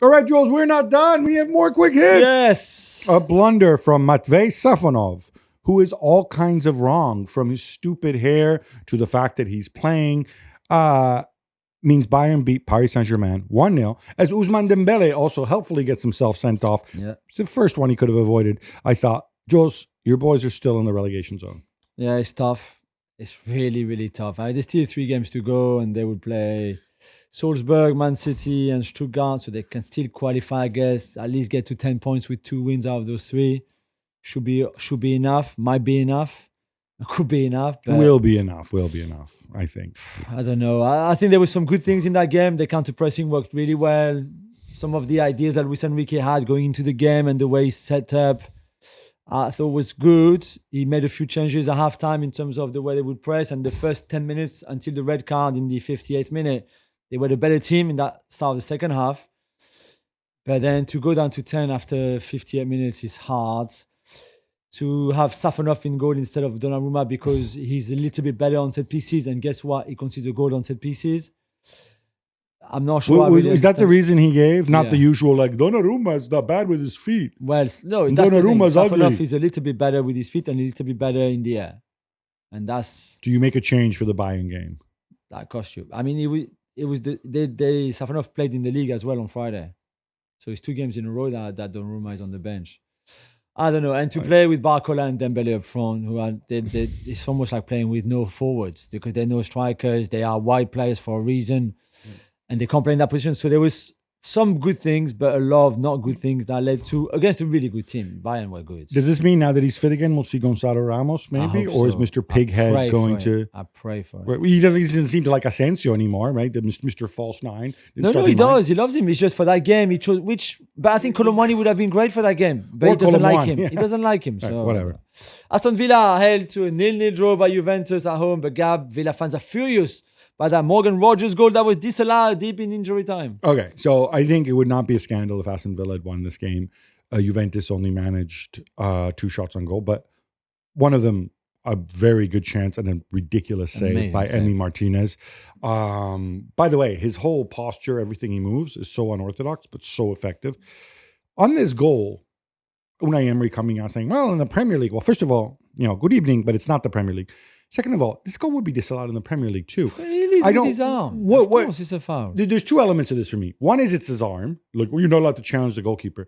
All right, Jules, we're not done. We have more quick hits. Yes. A blunder from Matvey Safonov, who is all kinds of wrong, from his stupid hair to the fact that he's playing. Means Bayern beat Paris Saint-Germain 1-0, as Ousmane Dembele also helpfully gets himself sent off. Yeah. It's the first one he could have avoided. I thought, Jules, your boys are still in the relegation zone. Yeah, it's tough. It's really, really tough. There's still 3 games to go, and they will play Salzburg, Man City, and Stuttgart, so they can still qualify, I guess, at least get to 10 points with 2 wins out of those 3. Should be enough. Might be enough. Could be enough. But Will be enough, I think. I don't know. I think there were some good things in that game. The counter-pressing worked really well. Some of the ideas that Luis Enrique had going into the game and the way he set up, I thought was good. He made a few changes at halftime in terms of the way they would press. And the first 10 minutes until the red card in the 58th minute, they were the better team in that start of the second half. But then to go down to 10 after 58 minutes is hard. To have Safonov in goal instead of Donnarumma because he's a little bit better on set pieces. And guess what? He conceded a goal on set pieces. I'm not sure. Is that the reason he gave? Not Yeah. the usual, like, Donnarumma is not bad with his feet. Well, no, that's the thing. Donnarumma's ugly. Safonov is a little bit better with his feet and a little bit better in the air. And that's Do you make a change for the Bayern game? that cost you. I mean, Safonov played in the league as well on Friday. So it's 2 games in a row that Donnarumma is on the bench. I don't know. And to play with Barcola and Dembele up front, it's almost like playing with no forwards because they're no strikers. They are wide players for a reason. And they can't play in that position. So there was some good things, but a lot of not good things that led to against a really good team. Bayern were good. Does this mean now that he's fit again, we'll see Gonzalo Ramos I maybe? hope Or is so. Mr. I Pighead pray going for to... it. I pray for it. He doesn't seem to like Asensio anymore, right? The Mr. False Nine. No, he does. He loves him. It's just for that game. He chose but I think Colomani would have been great for that game. But Or he doesn't like Colomani, him. yeah. He doesn't like him. Right, So whatever. Aston Villa held to a 0-0 draw by Juventus at home. But Gab, Villa fans are furious by that Morgan Rogers goal that was disallowed deep in injury time. Okay, so I think it would not be a scandal if Aston Villa had won this game. Juventus only managed 2 shots on goal, but one of them, a very good chance and a ridiculous save Amazing by save. Emi Martinez. By the way, his whole posture, everything he moves is so unorthodox, but so effective. On this goal, Unai Emery coming out saying, well, in the Premier League, well, first of all, good evening, but it's not the Premier League. Second of all, this goal would be disallowed in the Premier League too. I don't. His arm. Of course, it's a foul. There's 2 elements of this for me. One is it's his arm. Look, you're not allowed to challenge the goalkeeper.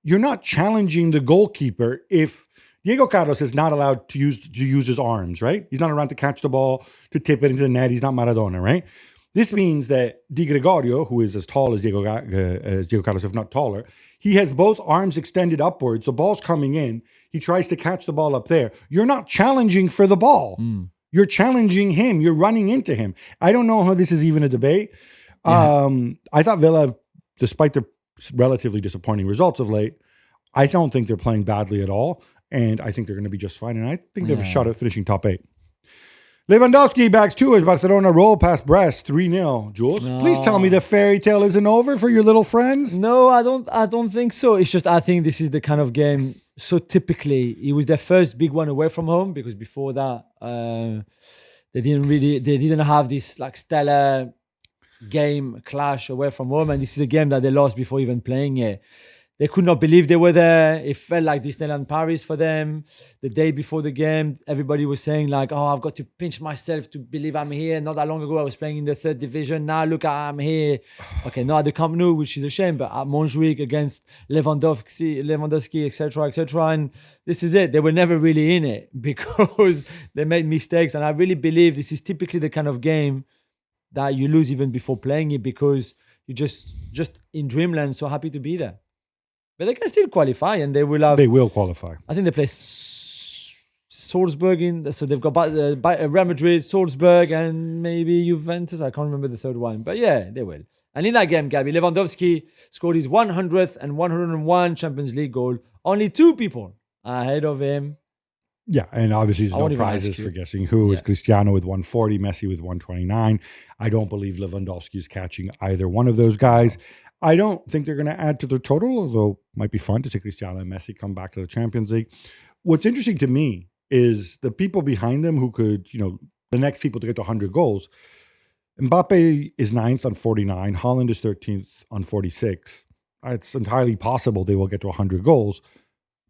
You're not challenging the goalkeeper if Diego Carlos is not allowed to use his arms, right? He's not around to catch the ball, to tip it into the net. He's not Maradona, right? This means that Di Gregorio, who is as tall as Diego Carlos, if not taller, he has both arms extended upwards. The ball's coming in. He tries to catch the ball up there. You're not challenging for the ball. You're challenging him. You're running into him. I don't know how this is even a debate. Yeah. I thought Villa, despite the relatively disappointing results of late, I don't think they're playing badly at all. And I think they're going to be just fine. And I think they have a shot at finishing top 8. Lewandowski backs 2 as Barcelona roll past Brest 3-0. Jules, please tell me the fairy tale isn't over for your little friends. No, I don't think so. It's just I think this is the kind of game. So typically, it was their first big one away from home because before that, they didn't have this like stellar game clash away from home, and this is a game that they lost before even playing it. They could not believe they were there. It felt like Disneyland Paris for them. The day before the game, everybody was saying like, oh, I've got to pinch myself to believe I'm here. Not that long ago, I was playing in the 3rd division. Now look, I'm here. Okay, not at the Camp Nou, which is a shame, but at Montjuic against Lewandowski, etc. And this is it. They were never really in it because they made mistakes. And I really believe this is typically the kind of game that you lose even before playing it because you're just in dreamland, so happy to be there. But they can still qualify, and they will have. They will qualify. I think they play Salzburg so they've got Real Madrid, Salzburg, and maybe Juventus. I can't remember the third one, but yeah, they will. And in that game, Gabby, Lewandowski scored his 100th and 101 Champions League goal. Only 2 people ahead of him. Yeah, and obviously there's I no won't even prizes ask you. for guessing who. It's Cristiano with 140, Messi with 129. I don't believe Lewandowski is catching either one of those guys. I don't think they're going to add to the total, although it might be fun to see Cristiano and Messi come back to the Champions League. What's interesting to me is the people behind them who could, the next people to get to 100 goals. Mbappe is 9th on 49. Holland is 13th on 46. it's entirely possible they will get to 100 goals,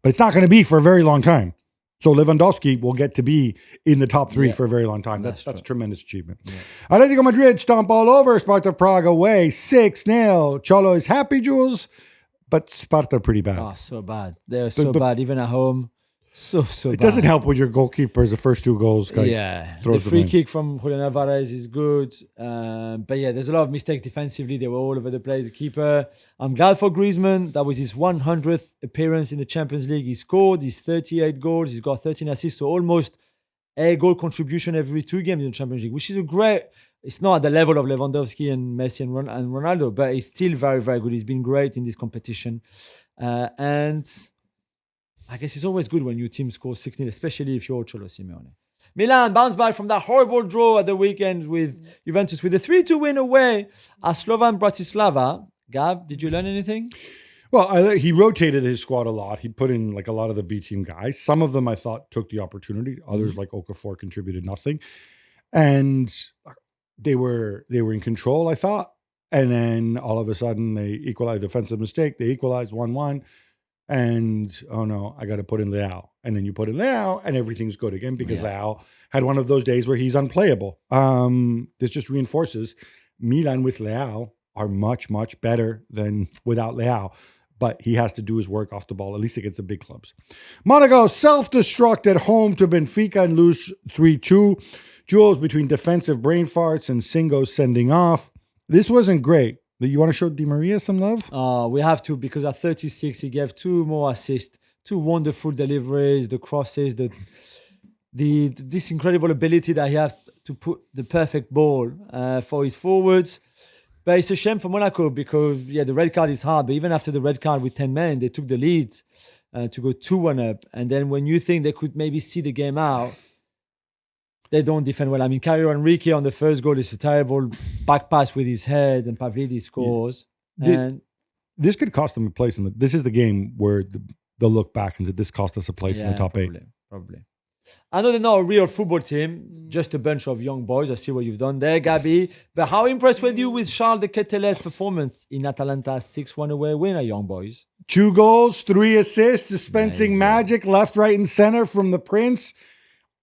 but it's not going to be for a very long time. So Lewandowski will get to be in the top 3 for a very long time. That's a tremendous achievement. Yeah. Atletico Madrid stomp all over Sparta Prague away, 6-0. Cholo is happy, Jules, but Sparta pretty bad. Oh, so bad. They're so bad, even at home. So bad. It doesn't help with your goalkeepers, the first 2 goals. The free kick from Julien Alvarez is good. But yeah, there's a lot of mistakes defensively. They were all over the place. The keeper, I'm glad for Griezmann. That was his 100th appearance in the Champions League. He scored his 38 goals. He's got 13 assists. So almost a goal contribution every 2 games in the Champions League, which is a great... It's not at the level of Lewandowski and Messi and Ronaldo, but he's still very, very good. He's been great in this competition. And... I guess it's always good when your team scores 16, especially if you're Cholo Simeone. Milan bounced back from that horrible draw at the weekend with Juventus with a 3-2 win away at Slovan Bratislava. Gab, did you learn anything? Well, he rotated his squad a lot. He put in like a lot of the B team guys. Some of them I thought took the opportunity. Others like Okafor contributed nothing. And they were in control, I thought. And then all of a sudden they equalized, defensive mistake. They equalized 1-1. And, oh no, I got to put in Leao. And then you put in Leao and everything's good again because Leao had one of those days where he's unplayable. This just reinforces Milan with Leao are much, much better than without Leao. But he has to do his work off the ball, at least against the big clubs. Monaco self-destruct at home to Benfica and lose 3-2. Duels between defensive brain farts and Singo sending off. This wasn't great. You want to show Di Maria some love? We have to, because at 36, he gave 2 more assists, 2 wonderful deliveries, the crosses, this incredible ability that he has to put the perfect ball for his forwards. But it's a shame for Monaco because, the red card is hard. But even after the red card with 10 men, they took the lead to go 2-1 up. And then when you think they could maybe see the game out, they don't defend well. I mean, Caio Henrique on the first goal is a terrible back pass with his head, and Pavlidis scores. And this could cost them a place in this is the game where they'll look back and say this cost us a place in the top 8. Probably. I know they're not a real football team, just a bunch of young boys. I see what you've done there, Gabi. But how impressed were you with Charles de Keteler's performance in Atalanta's 6-1 away win at Young Boys? 2 goals, 3 assists, dispensing magic left, right, and center from the Prince.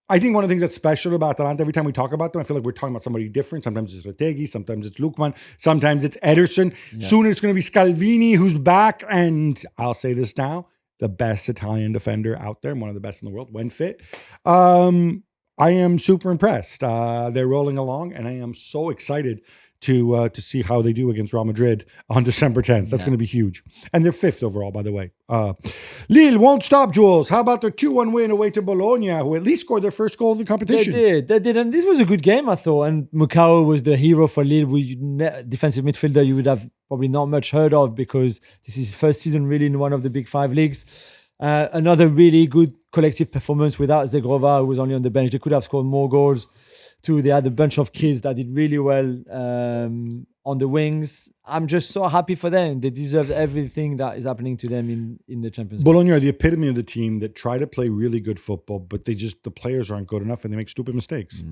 I think one of the things that's special about Atalanta, every time we talk about them, I feel like we're talking about somebody different. Sometimes it's Retegui, sometimes it's Lukman, sometimes it's Ederson. Yeah. Soon it's going to be Scalvini, who's back. And I'll say this now, the best Italian defender out there, one of the best in the world, when fit. I am super impressed. They're rolling along, and I am so excited to see how they do against Real Madrid on December 10th. That's going to be huge. And they're 5th overall, by the way. Lille won't stop, Jules. How about their 2-1 win away to Bologna, who at least scored their first goal of the competition? They did. And this was a good game, I thought. And Mukau was the hero for Lille, defensive midfielder you would have probably not much heard of because this is his first season really in one of the big 5 leagues. Another really good collective performance without Zagreb, who was only on the bench. They could have scored more goals too. They had a bunch of kids that did really well on the wings. I'm just so happy for them. They deserve everything that is happening to them in the Champions League. Bologna are the epitome of the team that try to play really good football, but the players aren't good enough and they make stupid mistakes.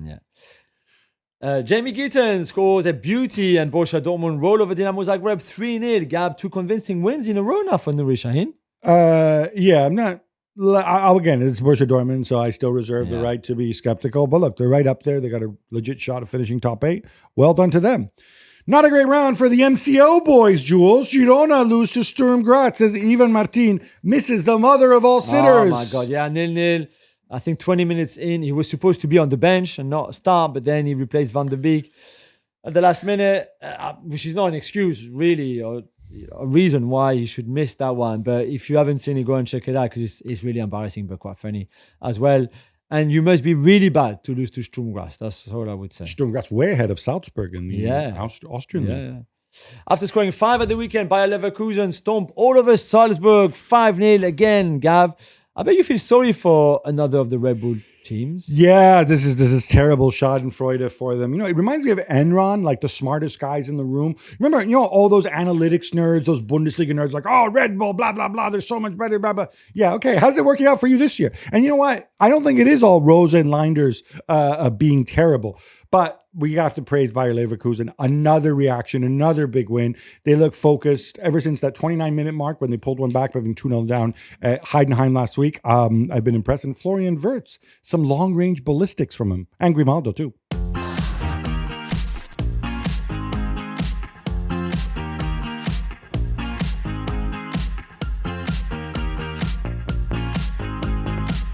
Jamie Gitton scores a beauty and Borussia Dortmund roll over Dinamo Zagreb 3-0. Gab, 2 convincing wins in a row now for Nuri Sahin. I'm not. Again, it's Borussia Dortmund, so I still reserve the right to be skeptical. But look, they're right up there. They got a legit shot of finishing top 8. Well done to them. Not a great round for the MCO boys, Jules. Girona lose to Sturm Graz as Ivan Martin misses the mother of all sitters. Oh my God, 0-0. I think 20 minutes in, he was supposed to be on the bench and not start, but then he replaced Van der Beek at the last minute, which is not an excuse, really, or a reason why he should miss that one. But if you haven't seen it, go and check it out because it's really embarrassing but quite funny as well. And you must be really bad to lose to Sturm Graz. That's all I would say. Sturm Graz way ahead of Salzburg in the Austrian league. After scoring 5 at the weekend, Bayer Leverkusen stomp all over Salzburg 5-0 again. Gav, I bet you feel sorry for another of the Red Bull teams. Yeah, this is terrible schadenfreude for them. You know, it reminds me of Enron, like the smartest guys in the room. Remember, all those analytics nerds, those Bundesliga nerds, like, oh, Red Bull, blah, blah, blah, they're so much better, blah, blah. Yeah, okay, how's it working out for you this year? And you know what? I don't think it is all Rosa and Leinders being terrible. But we have to praise Bayer Leverkusen. Another reaction, another big win. They look focused ever since that 29-minute mark when they pulled one back by being 2-0 down at Heidenheim last week. I've been impressed. And Florian Wirtz, some long-range ballistics from him. And Grimaldo, too.